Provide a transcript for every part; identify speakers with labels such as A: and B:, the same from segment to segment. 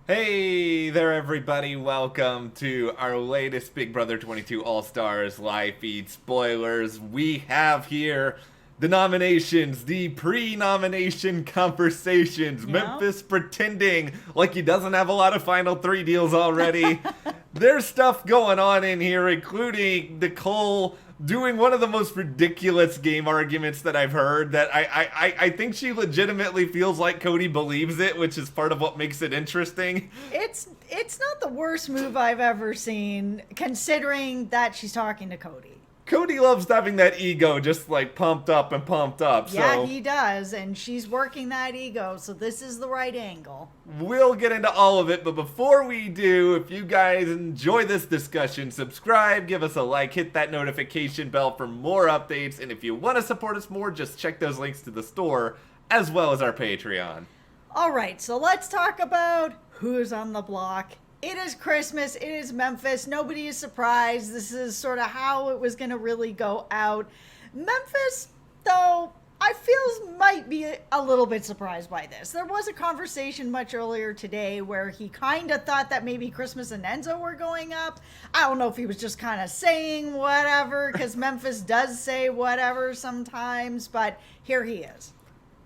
A: Hey there, everybody. Welcome to our latest Big Brother 22 All-Stars live feed spoilers. We have here the nominations, the pre-nomination conversations,
B: Yeah.
A: Memphis pretending like he doesn't have a lot of Final 3 deals already. There's stuff going on in here, including Nicole doing one of the most ridiculous game arguments that I've heard. That I think she legitimately feels like Cody believes it, which is part of what makes it interesting.
B: It's not the worst move I've ever seen, considering that she's talking to Cody.
A: Cody loves having that ego just like pumped up and pumped up.
B: Yeah,
A: So
B: he does, and she's working that ego, so this is the right angle.
A: we'll get into all of it, but before we do, if you guys enjoy this discussion, subscribe, give us a like, hit that notification bell for more updates, and if you want to support us more, just check those links to the store as well as our Patreon.
B: All right, so let's talk about who's on the block. It is Christmas. It is Memphis. Nobody is surprised. This is sort of how it was going to really go out. Memphis, though, I feel might be a little bit surprised by this. There was a conversation much earlier today where he kind of thought that maybe Christmas and Enzo were going up. I don't know if he was just kind of saying whatever, because Memphis does say whatever sometimes, but here he is.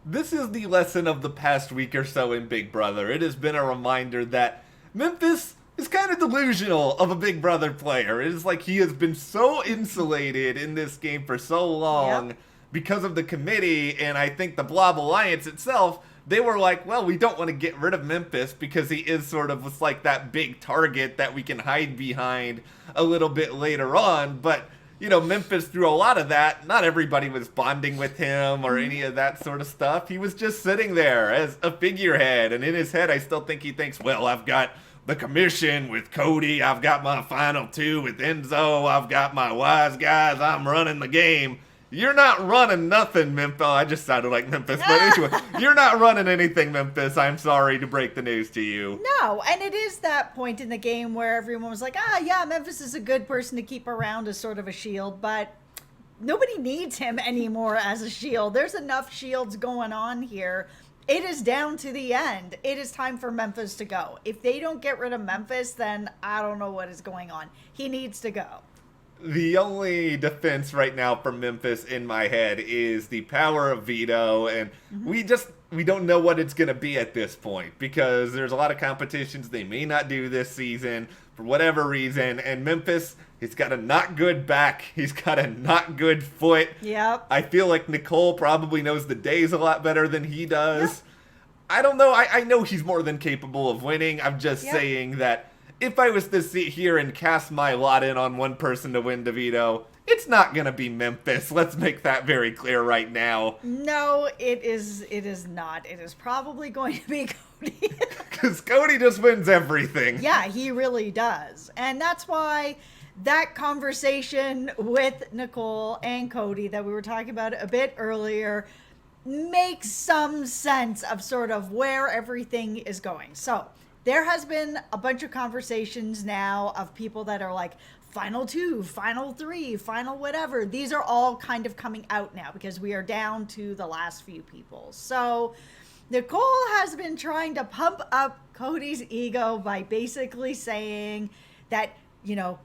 A: This is the lesson of the past week or so in Big Brother. It has been a reminder that Memphis is kind of delusional of a Big Brother player. It is like he has been so insulated in this game for so long because of the committee, and I think the Blob Alliance itself. They were like, well, we don't want to get rid of Memphis because he is sort of like that big target that we can hide behind a little bit later on, but Memphis, through a lot of that, not everybody was bonding with him or any of that sort of stuff. He was just sitting there as a figurehead. And in his head, I still think he thinks, well, I've got the commission with Cody. I've got my final two with Enzo. I've got my wise guys. I'm running the game. You're not running nothing, Memphis. I just sounded like Memphis. But anyway, you're not running anything, Memphis. I'm sorry to break the news to you.
B: No, and it is that point in the game where everyone was like, yeah, Memphis is a good person to keep around as sort of a shield, but nobody needs him anymore as a shield. There's enough shields going on here. It is down to the end. It is time for Memphis to go. If they don't get rid of Memphis, then I don't know what is going on. He needs to go.
A: The only defense right now for Memphis in my head is the power of Veto, and we don't know what it's going to be at this point because there's a lot of competitions they may not do this season for whatever reason, and Memphis, he's got a not good back, he's got a not good foot.
B: Yep.
A: I feel like Nicole probably knows the days a lot better than he does. Yep. I don't know, I know he's more than capable of winning. I'm just saying that if I was to sit here and cast my lot in on one person to win DeVito, it's not going to be Memphis. Let's make that very clear right now.
B: No, it is not. It is probably going to be Cody.
A: Because Cody just wins everything.
B: Yeah, he really does. And that's why that conversation with Nicole and Cody that we were talking about a bit earlier makes some sense of sort of where everything is going. So there has been a bunch of conversations now of people that are like, final two, final three, final whatever. These are all kind of coming out now because we are down to the last few people. So Nicole has been trying to pump up Cody's ego by basically saying that,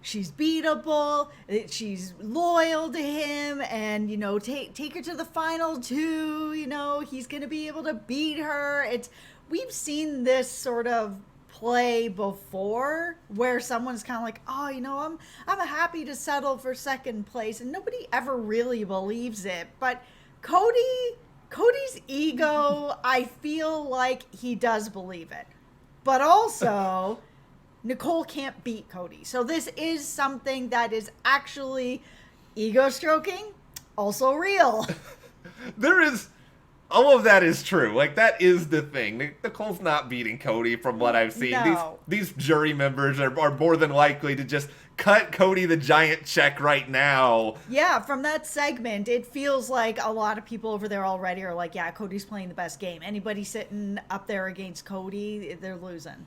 B: she's beatable, that she's loyal to him, and, take her to the final two, he's going to be able to beat her. We've seen this sort of play before where someone's kind of like, I'm happy to settle for second place, and nobody ever really believes it. But Cody's ego, I feel like he does believe it. But also, Nicole can't beat Cody. So this is something that is actually ego stroking, also real.
A: All of that is true. Like, that is the thing. Nicole's not beating Cody from what I've seen.
B: No.
A: These jury members are more than likely to just cut Cody the giant check right now.
B: Yeah, from that segment, it feels like a lot of people over there already are like, yeah, Cody's playing the best game. Anybody sitting up there against Cody, they're losing.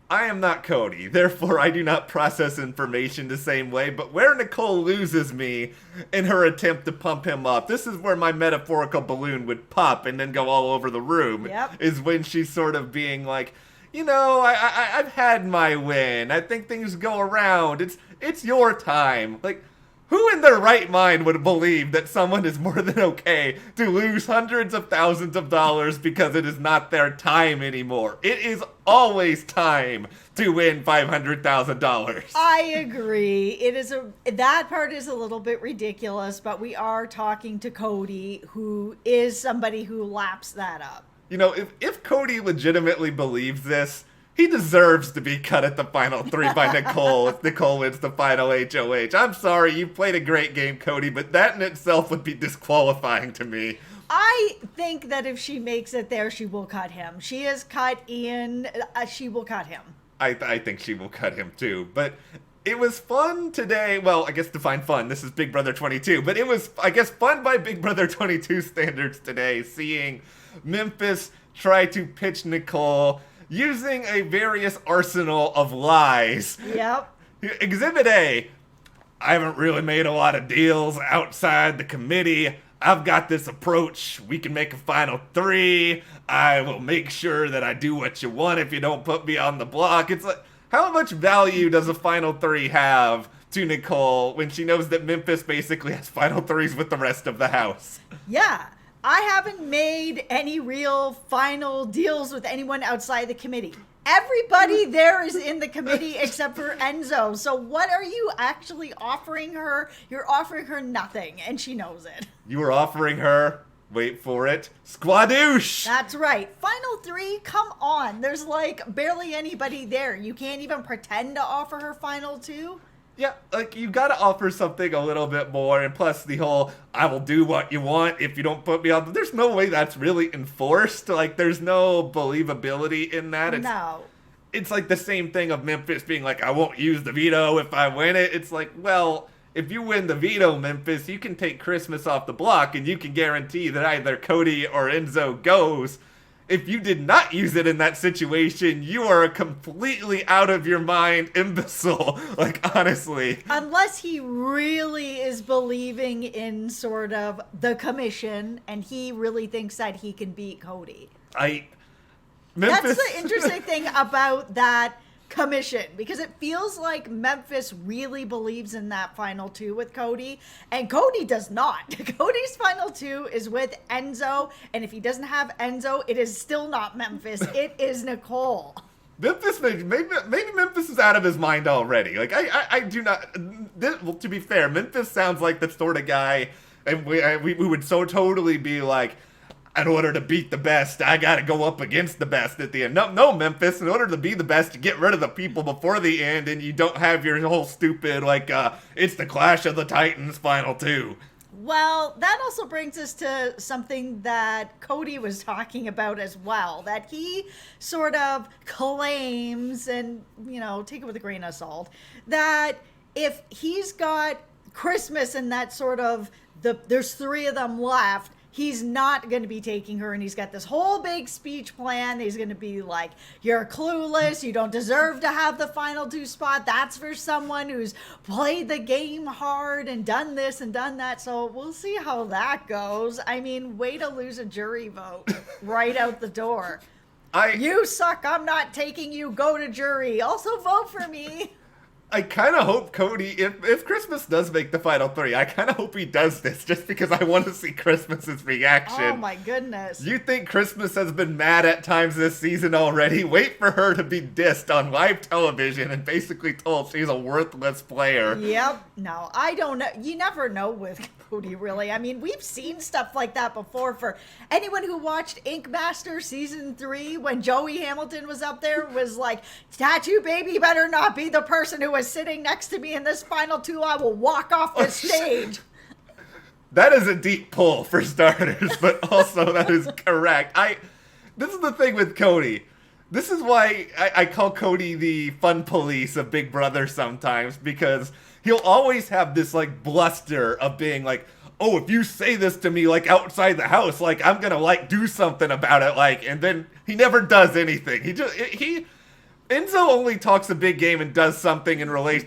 A: I am not Cody, therefore I do not process information the same way, but where Nicole loses me in her attempt to pump him up, this is where my metaphorical balloon would pop and then go all over the room, is when she's sort of being like, I've had my win. I think things go around. It's your time. Like, who in their right mind would believe that someone is more than okay to lose hundreds of thousands of dollars because it is not their time anymore? It is always time to win $500,000.
B: I agree. That part is a little bit ridiculous, but we are talking to Cody, who is somebody who laps that up.
A: If Cody legitimately believes this, he deserves to be cut at the final 3 by Nicole if Nicole wins the final HOH. I'm sorry, you played a great game, Cody, but that in itself would be disqualifying to me.
B: I think that if she makes it there, she will cut him. She has cut Ian. She will cut him.
A: I think she will cut him too, but it was fun today. Well, I guess define fun. This is Big Brother 22, but it was, I guess, fun by Big Brother 22 standards today, seeing Memphis try to pitch Nicole using a various arsenal of lies.
B: Yep.
A: Exhibit A, I haven't really made a lot of deals outside the committee. I've got this approach. We can make a final 3. I will make sure that I do what you want if you don't put me on the block. It's like, how much value does a final 3 have to Nicole when she knows that Memphis basically has final 3s with the rest of the house?
B: Yeah. I haven't made any real final deals with anyone outside the committee. Everybody there is in the committee except for Enzo. So what are you actually offering her? You're offering her nothing, and she knows it.
A: You were offering her, wait for it, squadoosh!
B: That's right. Final 3, come on. There's like barely anybody there. You can't even pretend to offer her final 2.
A: Yeah, like, you gotta offer something a little bit more, and plus the whole, I will do what you want if you don't put me on, there's no way that's really enforced, like, there's no believability in that.
B: No.
A: It's like the same thing of Memphis being like, I won't use the veto if I win it. It's like, well, if you win the veto, Memphis, you can take Christmas off the block, and you can guarantee that either Cody or Enzo goes. If you did not use it in that situation, you are a completely out of your mind imbecile. Like, honestly.
B: Unless he really is believing in sort of the commission and he really thinks that he can beat Cody.
A: Memphis.
B: That's the interesting thing about that commission, because it feels like Memphis really believes in that final 2 with Cody, and Cody does not. Cody's final 2 is with Enzo, and if he doesn't have Enzo, it is still not Memphis. It is Nicole.
A: Memphis, maybe Memphis is out of his mind already. Like, I do not. Well, to be fair, Memphis sounds like the sort of guy, and we would so totally be like, in order to beat the best, I gotta go up against the best at the end. No, Memphis, in order to be the best, you get rid of the people before the end, and you don't have your whole stupid, like, it's the Clash of the Titans final 2.
B: Well, that also brings us to something that Cody was talking about as well, that he sort of claims, and, take it with a grain of salt, that if he's got Christmas and that sort of, there's 3 of them left, he's not going to be taking her, and he's got this whole big speech plan. He's going to be like, you're clueless. You don't deserve to have the final 2 spot. That's for someone who's played the game hard and done this and done that. So we'll see how that goes. I mean, way to lose a jury vote right out the door. You suck. I'm not taking you. Go to jury. Also vote for me.
A: I kind of hope Cody, if Christmas does make the final 3, I kind of hope he does this just because I want to see Christmas's reaction.
B: Oh my goodness.
A: You think Christmas has been mad at times this season already? Wait for her to be dissed on live television and basically told she's a worthless player.
B: Yep. No, I don't know. You never know with Cody, really. I mean, we've seen stuff like that before. For anyone who watched Ink Master Season 3, when Joey Hamilton was up there, was like, Tattoo Baby better not be the person who was sitting next to me in this final 2. I will walk off the stage.
A: That is a deep pull for starters, but also that is correct. This is the thing with Cody. This is why I call Cody the fun police of Big Brother sometimes, because he'll always have this, like, bluster of being like, oh, if you say this to me, like, outside the house, like, I'm gonna, like, do something about it, like, and then he never does anything. Enzo only talks a big game and does something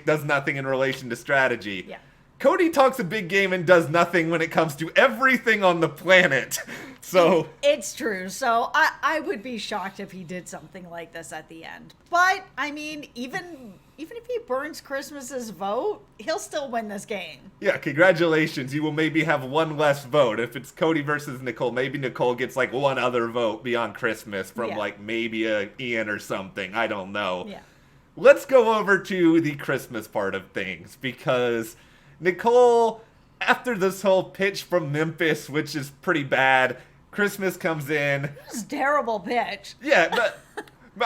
A: does nothing in relation to strategy.
B: Yeah.
A: Cody talks a big game and does nothing when it comes to everything on the planet. So
B: it's true. So I would be shocked if he did something like this at the end. But I mean, even if he burns Christmas's vote, he'll still win this game.
A: Yeah, congratulations. You will maybe have one less vote. If it's Cody versus Nicole, maybe Nicole gets like one other vote beyond Christmas from like maybe a Ian or something. I don't know.
B: Yeah.
A: Let's go over to the Christmas part of things, because Nicole, after this whole pitch from Memphis, which is pretty bad, Christmas comes in.
B: It was a terrible pitch.
A: Yeah, but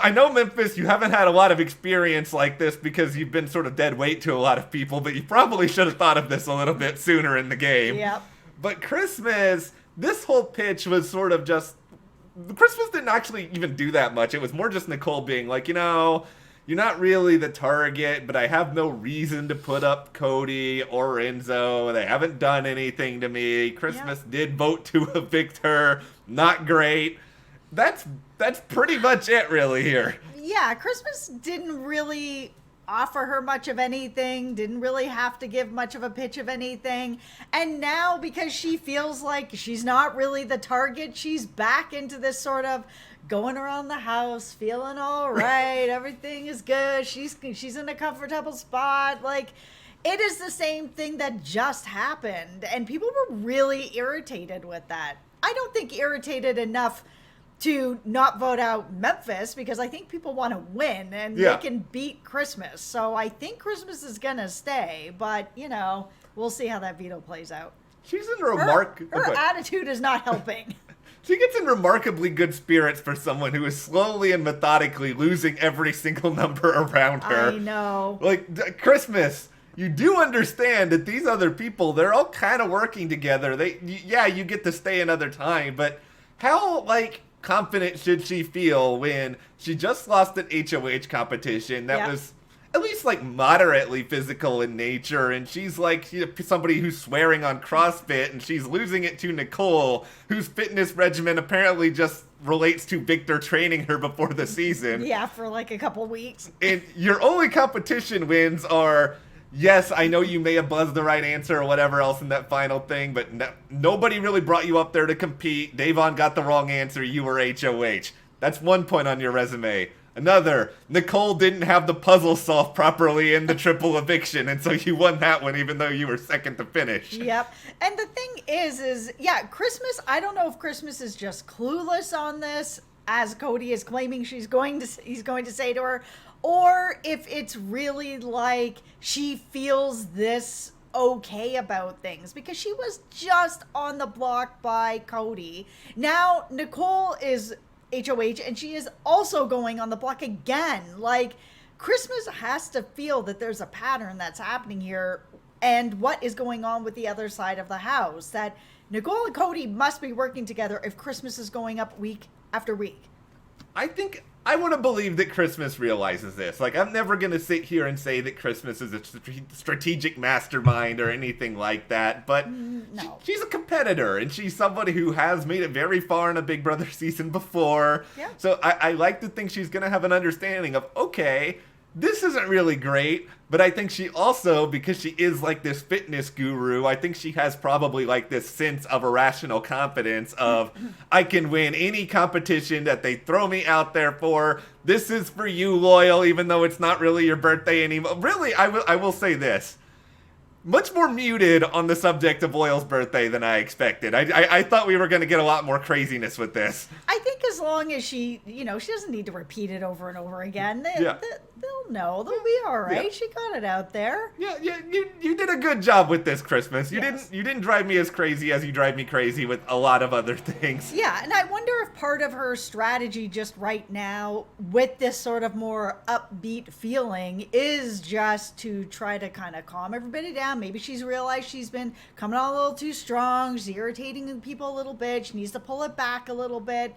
A: I know, Memphis, you haven't had a lot of experience like this because you've been sort of dead weight to a lot of people, but you probably should have thought of this a little bit sooner in the game.
B: Yep.
A: But Christmas, this whole pitch was sort of just... Christmas didn't actually even do that much. It was more just Nicole being like, you know, you're not really the target, but I have no reason to put up Cody or Enzo. They haven't done anything to me. Christmas did vote to evict her. Not great. That's pretty much it really here.
B: Yeah, Christmas didn't really offer her much of anything, didn't really have to give much of a pitch of anything. And now, because she feels like she's not really the target, she's back into this sort of going around the house, feeling all right, everything is good, she's in a comfortable spot. Like, it is the same thing that just happened, and people were really irritated with that. I don't think irritated enough to not vote out Memphis, because I think people want to win and they can beat Christmas. So I think Christmas is going to stay, but, you know, we'll see how that veto plays out.
A: She's in
B: her attitude is not helping.
A: She gets in remarkably good spirits for someone who is slowly and methodically losing every single number around her.
B: I know.
A: Like, Christmas, you do understand that these other people, they're all kind of working together. You get to stay another time, but how, like, confident should she feel when she just lost an HOH competition that was at least like moderately physical in nature, and she's like somebody who's swearing on CrossFit, and she's losing it to Nicole, whose fitness regimen apparently just relates to Victor training her before the season.
B: Yeah, for like a couple weeks.
A: And your only competition wins are, yes, I know you may have buzzed the right answer or whatever else in that final thing, but nobody really brought you up there to compete. Davon got the wrong answer. You were HOH. That's one point on your resume. Another, Nicole didn't have the puzzle solved properly in the triple eviction, and so you won that one even though you were second to finish.
B: Yep. And the thing is Christmas, I don't know if Christmas is just clueless on this, as Cody is claiming he's going to say to her, or if it's really like she feels this okay about things, because she was just on the block by Cody. Now Nicole is HOH and she is also going on the block again. Like, Christmas has to feel that there's a pattern that's happening here, and what is going on with the other side of the house, that Nicole and Cody must be working together if Christmas is going up week after week.
A: I want to believe that Christmas realizes this. Like, I'm never going to sit here and say that Christmas is a strategic mastermind or anything like that, but
B: no.
A: She's a competitor, and she's somebody who has made it very far in a Big Brother season before.
B: Yeah.
A: So I like to think she's going to have an understanding of, okay, this isn't really great, but I think she also, because she is like this fitness guru, I think she has probably like this sense of irrational confidence of, I can win any competition that they throw me out there for. This is for you, Loyal, even though it's not really your birthday anymore. Really, I will say this. Much more muted on the subject of Loyal's birthday than I expected. I thought we were going to get a lot more craziness with this.
B: I think as long as she doesn't need to repeat it over and over again. They'll know. They'll be all right. Yeah. She got it out there.
A: Yeah, you did a good job with this Christmas. You didn't drive me as crazy as you drive me crazy with a lot of other things.
B: Yeah, and I wonder if part of her strategy just right now with this sort of more upbeat feeling is just to try to kind of calm everybody down. Maybe she's realized she's been coming on a little too strong. She's irritating people a little bit. She needs to pull it back a little bit.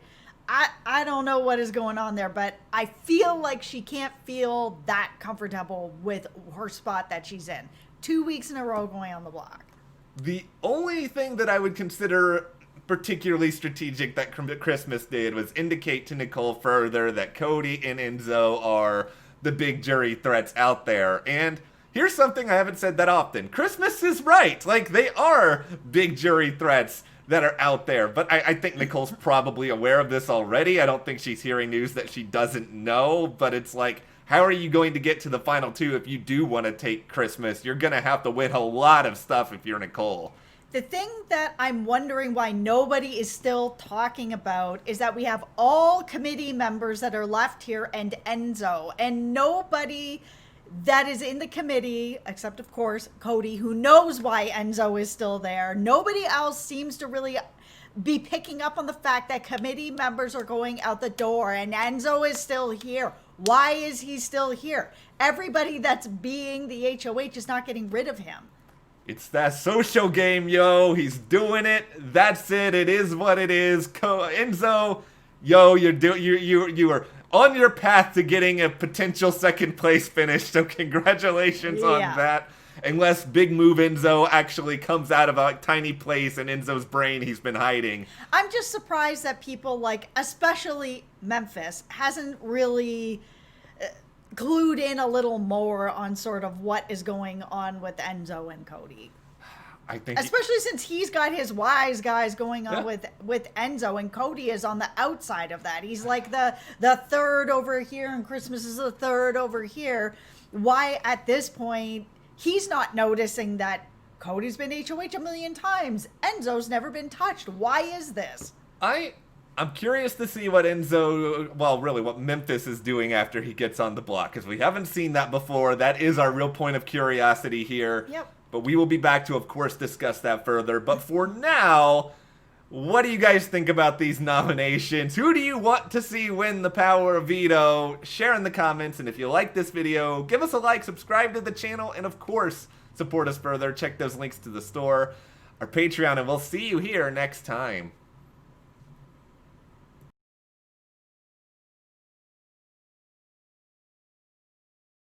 B: I don't know what is going on there, but I feel like she can't feel that comfortable with her spot that she's in. 2 weeks in a row going on the block.
A: The only thing that I would consider particularly strategic that Christmas did was indicate to Nicole further that Cody and Enzo are the big jury threats out there. And here's something I haven't said that often. Christmas is right. Like, they are big jury threats that are out there. But I think Nicole's probably aware of this already. I don't think she's hearing news that she doesn't know. But it's like, how are you going to get to the final two if you do want to take Christmas? You're going to have to win a lot of stuff if you're Nicole.
B: The thing that I'm wondering why nobody is still talking about is that we have all committee members that are left here and Enzo, and nobody that is in the committee, except of course Cody, who knows why Enzo is still there. Nobody else seems to really be picking up on the fact that committee members are going out the door and Enzo is still here. Why is he still here? Everybody that's being the HOH is not getting rid of him.
A: It's that social game, yo. He's doing it. That's it. It is what it is. Enzo, yo, you are on your path to getting a potential second place finish. So congratulations on that. Unless Big Move Enzo actually comes out of a tiny place in Enzo's brain he's been hiding.
B: I'm just surprised that people like, especially Memphis, hasn't really glued in a little more on sort of what is going on with Enzo and Cody.
A: I think
B: especially since he's got his wise guys going on with Enzo, and Cody is on the outside of that. He's like the third over here, and Christmas is the third over here. Why at this point he's not noticing that Cody's been HOH a million times? Enzo's never been touched. Why is this?
A: I'm curious to see what what Memphis is doing after he gets on the block, because we haven't seen that before. That is our real point of curiosity here.
B: Yep.
A: But we will be back to, of course, discuss that further. But for now, what do you guys think about these nominations? Who do you want to see win the power of veto? Share in the comments, and if you like this video, give us a like, subscribe to the channel, and of course, support us further. Check those links to the store, our Patreon, and we'll see you here next time.